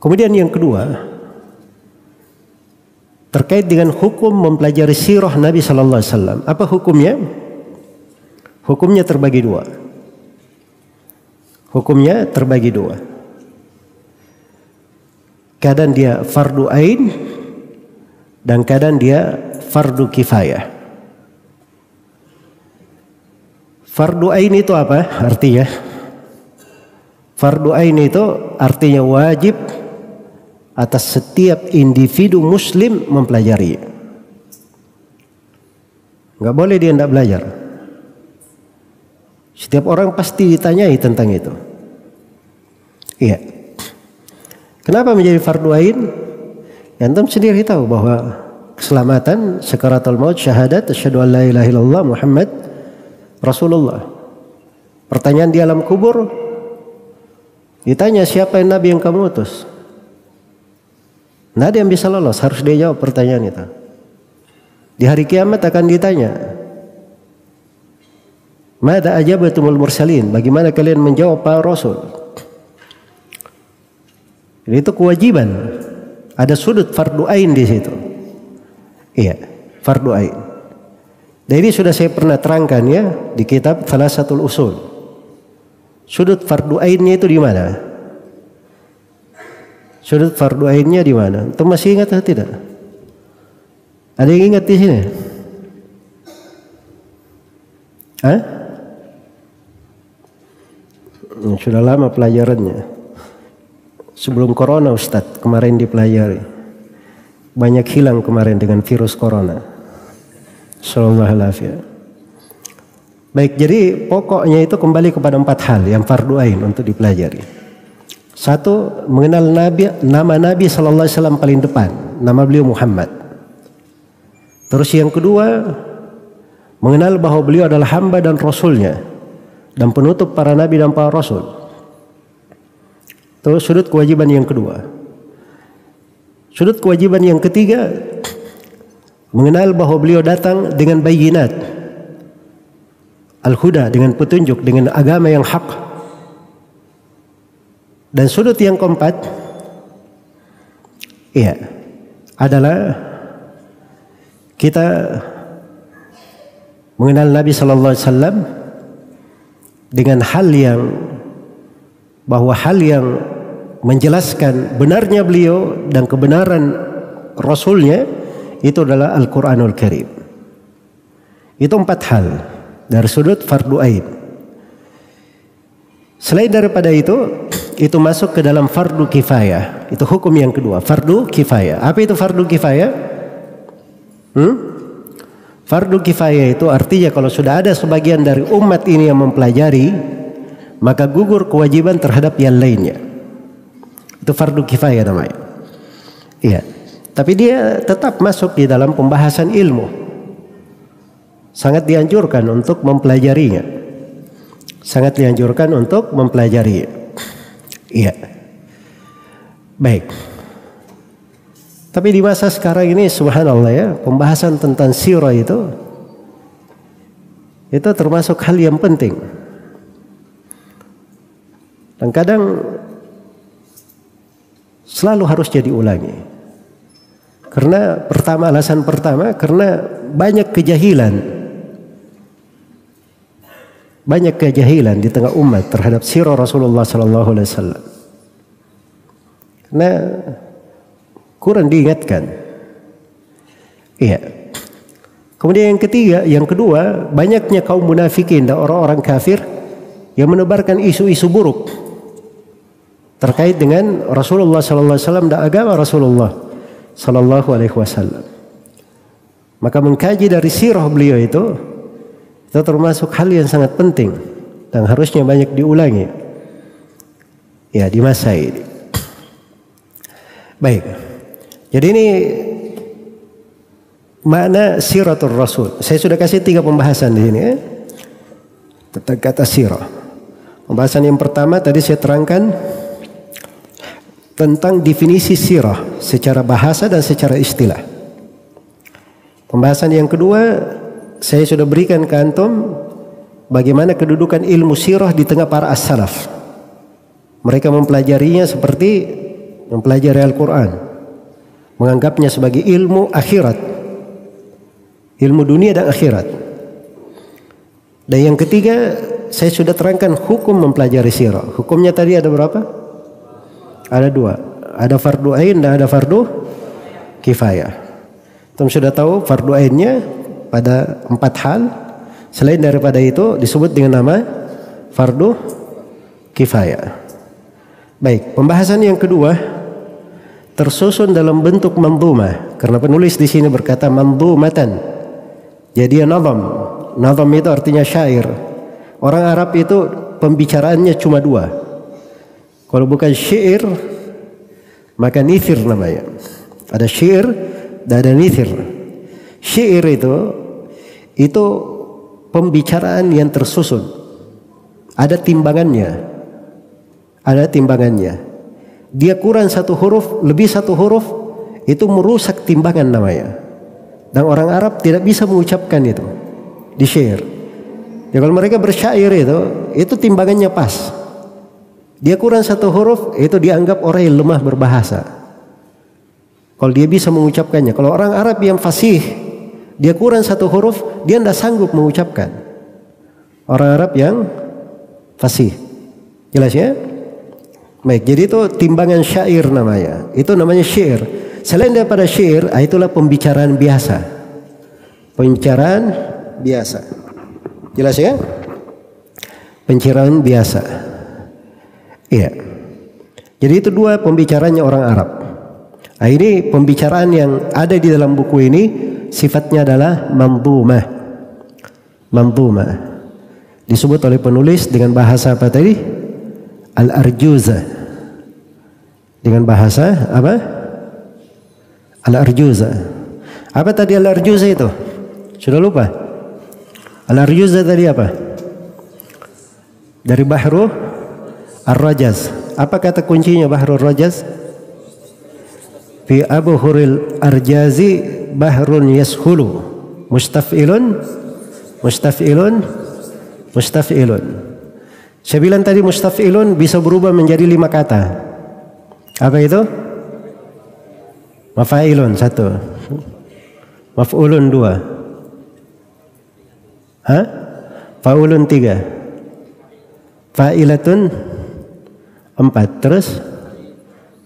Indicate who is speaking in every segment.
Speaker 1: Kemudian yang kedua, terkait dengan hukum mempelajari sirah Nabi sallallahu alaihi wasallam. Apa hukumnya? Hukumnya terbagi dua. Hukumnya terbagi dua. Kadang dia fardu ain dan kadang dia fardu kifayah. Fardu ain itu apa artinya? Fardu ain itu artinya wajib atas setiap individu muslim mempelajari. Nggak boleh dia tidak belajar. Setiap orang pasti ditanyai tentang itu. Iya. Kenapa menjadi fardu ain? Antum sendiri tahu bahwa keselamatan sakaratul maut, syahadat asyhadu an la ilaha illallah Muhammad Rasulullah. Pertanyaan di alam kubur, ditanya siapa yang nabi yang kamu utus? Tidak ada yang bisa lolos, harus dia jawab pertanyaan itu. Di hari kiamat akan ditanya, Mada ajabatumul mursalin, bagaimana kalian menjawab para rasul? Jadi itu kewajiban. Ada sudut fardu ain di situ. Iya, fardu ain. Dan ini sudah saya pernah terangkan ya di kitab Thalatsatul Usul. Sudut fardu ainnya itu di mana? Sudut fardu ainnya di mana? Antum masih ingat atau tidak? Ada yang ingat di sini? Hah? Sudah lama pelajarannya. Sebelum corona Ustadz, kemarin dipelajari. Banyak hilang kemarin dengan virus corona. Sallallahu alaihi wasallam. Baik, jadi pokoknya itu kembali kepada 4 hal yang fardu ain untuk dipelajari. Satu, mengenal nama Nabi sallallahu alaihi wasallam paling depan, nama beliau Muhammad. Terus yang kedua, mengenal bahwa beliau adalah hamba dan rasulnya dan penutup para nabi dan para rasul. Itu sudut kewajiban yang kedua. Sudut kewajiban yang ketiga, mengenal bahwa beliau datang dengan bayyinat, al-huda, dengan petunjuk, dengan agama yang hak. Dan sudut yang keempat, iya, adalah kita mengenal Nabi sallallahu alaihi wasallam dengan hal yang, bahwa hal yang menjelaskan benarnya beliau dan kebenaran Rasulnya itu adalah Al-Quranul Karim. Itu 4 hal dari sudut fardu ain. Selain daripada itu masuk ke dalam fardu kifayah. Itu hukum yang kedua, fardu kifayah. Apa itu fardu kifayah? Fardu kifayah itu artinya kalau sudah ada sebagian dari umat ini yang mempelajari, maka gugur kewajiban terhadap yang lainnya. Itu fardu kifayah namanya. Iya. Tapi dia tetap masuk di dalam pembahasan ilmu. Sangat dianjurkan untuk mempelajarinya. Sangat dianjurkan untuk mempelajarinya. Iya. Baik. Tapi di masa sekarang ini subhanallah ya, pembahasan tentang sirah itu termasuk hal yang penting. Dan kadang selalu harus diulangi. Karena alasan pertama karena banyak kejahilan. Banyak kejahilan di tengah umat terhadap sirah Rasulullah sallallahu alaihi wasallam. Karena kurang diingatkan. Iya. Kemudian yang kedua, banyaknya kaum munafikin dan orang-orang kafir yang menebarkan isu-isu buruk terkait dengan Rasulullah sallallahu alaihi wasallam dan agama Rasulullah sallallahu alaihi wasallam. Maka mengkaji dari sirah beliau itu termasuk hal yang sangat penting dan harusnya banyak diulangi. Ya, di masa ini. Baik. Jadi ini makna siratul Rasul. Saya sudah kasih 3 pembahasan di sini ya. Tentang kata sirah. Pembahasan yang pertama tadi saya terangkan tentang definisi sirah secara bahasa dan secara istilah. Pembahasan yang kedua saya sudah berikan ke antum bagaimana kedudukan ilmu sirah di tengah para as-salaf. Mereka mempelajarinya seperti mempelajari Al-Quran, menganggapnya sebagai ilmu akhirat, ilmu dunia dan akhirat. Dan yang ketiga, saya sudah terangkan hukum mempelajari sirah. Hukumnya tadi ada berapa? Ada dua. Ada fardu ain dan ada fardu kifayah. Kita sudah tahu fardu ainnya pada 4 hal. Selain daripada itu disebut dengan nama fardu kifayah. Baik, pembahasan yang kedua tersusun dalam bentuk mandhumah, karena penulis di sini berkata mandhumatan. Jadi nazam. Nazam itu artinya syair. Orang Arab itu pembicaraannya cuma 2. Kalau bukan syair maka nithir namanya. Ada syair dan ada nithir. Syair itu pembicaraan yang tersusun. Ada timbangannya. Ada timbangannya. Dia kurang 1 huruf, lebih 1 huruf, itu merusak timbangan namanya. Dan orang Arab tidak bisa mengucapkan itu di syair. Ya kalau mereka bersyair itu timbangannya pas. Dia kurang 1 huruf, itu dianggap orang yang lemah berbahasa. Kalau dia bisa mengucapkannya. Kalau orang Arab yang fasih, dia kurang 1 huruf, dia tidak sanggup mengucapkan. Orang Arab yang fasih. Jelas ya? Baik, jadi itu timbangan syair namanya. Itu namanya syair. Selain daripada syair, itulah pembicaraan biasa. Pembicaraan biasa. Jelas ya? Pembicaraan biasa. Iya. Jadi itu 2 pembicaraannya orang Arab. Nah, ini pembicaraan yang ada di dalam buku ini sifatnya adalah mandhumah. Mandhumah. Disebut oleh penulis dengan bahasa apa tadi? Al-Arjuzah. Dengan bahasa apa? Al-Arjuzah. Apa tadi Al-Arjuzah itu? Sudah lupa? Al-Arjuzah tadi apa? Dari Bahru Ar-Rajaz. Apa kata kuncinya Bahru Ar-Rajaz? Fi abhuril arjazi bahrun yashulu. Mustaf'ilun, mustaf'ilun, mustaf'ilun. Saya bilang tadi mustaf'ilun bisa berubah menjadi 5 kata. Apa itu? Mafa'ilun 1. Maf'ulun 2. Fa'ulun 3. Fa'ilatun 4. Terus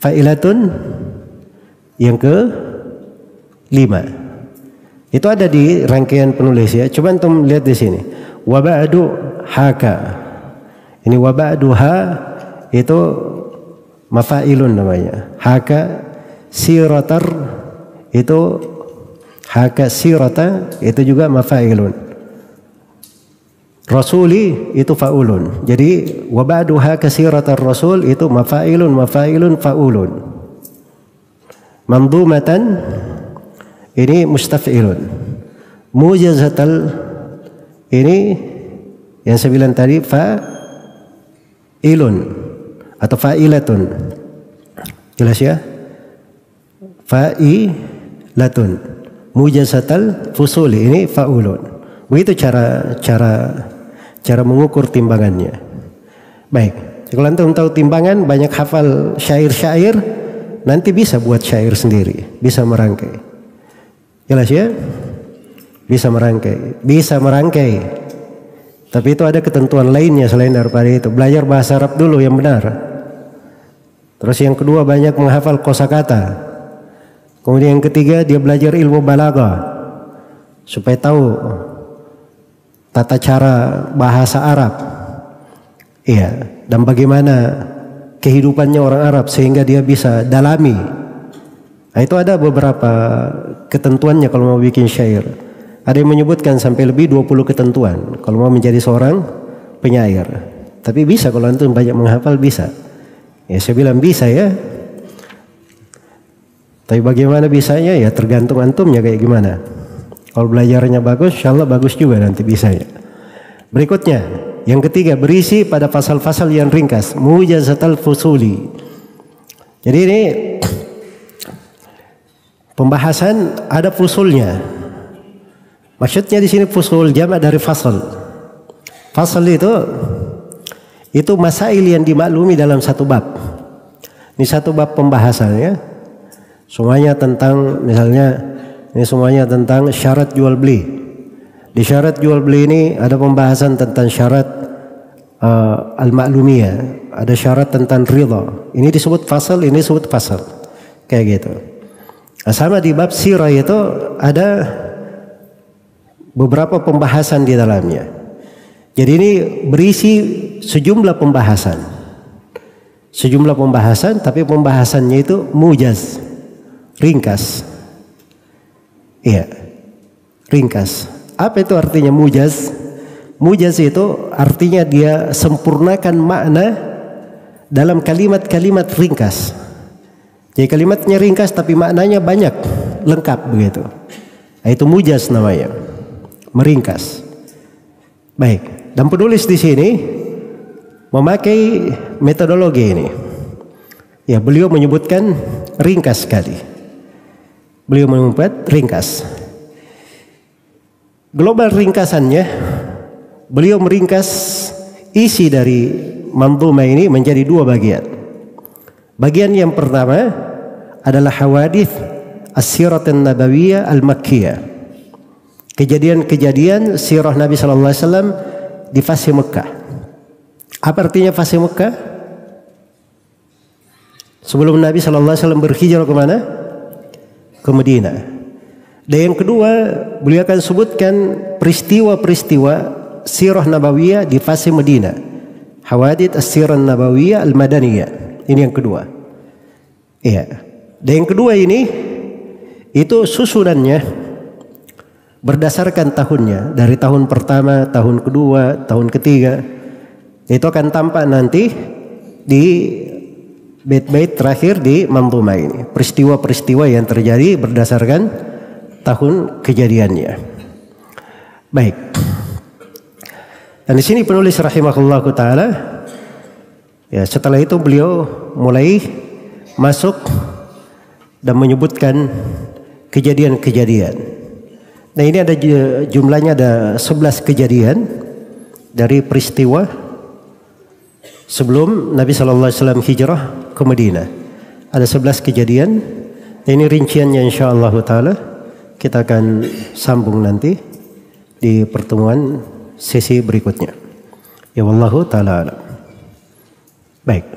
Speaker 1: fa'ilatun yang ke 5. Itu ada di rangkaian penulis ya. Coba antum lihat di sini. Wa ba'du haka. Ini wa ba'duha itu mafa'ilun namanya. Haka siratar itu haka sirata itu juga mafa'ilun. Rasuli itu fa'ulun. Jadi wa ba'duha kasiratar rasul itu mafa'ilun mafa'ilun fa'ulun. Mandhumatan ini mustaf'ilun. Mujazatal ini yang saya bilang tadi fa'ilun atau fa'ilatun. Jelas ya? Fa'ilatun. Mujazatal fusuli ini fa'ulun. Begitu cara mengukur timbangannya. Baik, kalau antum tahu timbangan, banyak hafal syair-syair, nanti bisa buat syair sendiri, bisa merangkai. Jelas ya? Bisa merangkai. Tapi itu ada ketentuan lainnya selain daripada itu. Belajar bahasa Arab dulu yang benar. Terus yang kedua banyak menghafal kosakata. Kemudian yang ketiga dia belajar ilmu balaghah supaya tahu tata cara bahasa Arab. Iya, dan bagaimana kehidupannya orang Arab sehingga dia bisa dalami. Nah, itu ada beberapa ketentuannya kalau mau bikin syair. Ada yang menyebutkan sampai lebih 20 ketentuan kalau mau menjadi seorang penyair. Tapi bisa kalau antum banyak menghafal bisa. Ya saya bilang bisa ya. Tapi bagaimana bisanya ya tergantung antumnya kayak gimana. Kalau belajarnya bagus, insyaallah bagus juga nanti bisanya. Berikutnya, yang ketiga berisi pada pasal-pasal yang ringkas, mujazatal fusuli. Jadi ini pembahasan ada fusulnya. Maksudnya di sini fusul jamak dari fasal. Fasal itu masail yang dimaklumi dalam satu bab. Ini satu bab pembahasannya. Semuanya tentang, misalnya ini semuanya tentang syarat jual beli. Di syarat jual beli ini ada pembahasan tentang syarat al-ma'lumiyah, ada syarat tentang ridha. Ini disebut fasal, ini disebut fasal. Kayak gitu. Nah, sama di bab sirah itu ada beberapa pembahasan di dalamnya. Jadi ini berisi sejumlah pembahasan. Sejumlah pembahasan, tapi pembahasannya itu mujaz, ringkas. Iya, ringkas. Apa itu artinya mujaz? Mujaz itu artinya dia sempurnakan makna dalam kalimat-kalimat ringkas. Jadi kalimatnya ringkas tapi maknanya banyak, lengkap begitu. Nah, itu mujaz namanya, meringkas. Baik, dan penulis di sini memakai metodologi ini. Ya, beliau menyebutkan ringkas sekali. Beliau menyebut ringkas. Global ringkasannya, beliau meringkas isi dari manzumah ini menjadi dua bagian. Bagian yang pertama adalah hawadits as-sirah an-nabawiyah al-makkiyah. Kejadian-kejadian sirah Nabi sallallahu alaihi wasallam di fase Mekah. Apa artinya fase Mekah? Sebelum Nabi sallallahu alaihi wasallam berhijrah ke mana? Ke Madinah. Dan yang kedua, beliau akan sebutkan peristiwa-peristiwa sirah nabawiyah di fase Madinah. Hawadits as-sirah nabawiyah al-madaniyah. Ini yang kedua. Iya. Dan yang kedua ini itu susunannya berdasarkan tahunnya, dari tahun pertama, tahun kedua, tahun ketiga. Itu akan tampak nanti di bait-bait terakhir di manzumah ini. Peristiwa-peristiwa yang terjadi berdasarkan tahun kejadiannya. Baik. Dan di sini penulis rahimahullah taala, ya, setelah itu beliau mulai masuk dan menyebutkan kejadian-kejadian. Nah, ini ada jumlahnya ada 11 kejadian dari peristiwa sebelum Nabi sallallahu alaihi wasallam hijrah ke Madinah. Ada 11 kejadian. Nah, ini rinciannya insyaallah taala kita akan sambung nanti di pertemuan sesi berikutnya. Ya wallahu taala alam. Baik.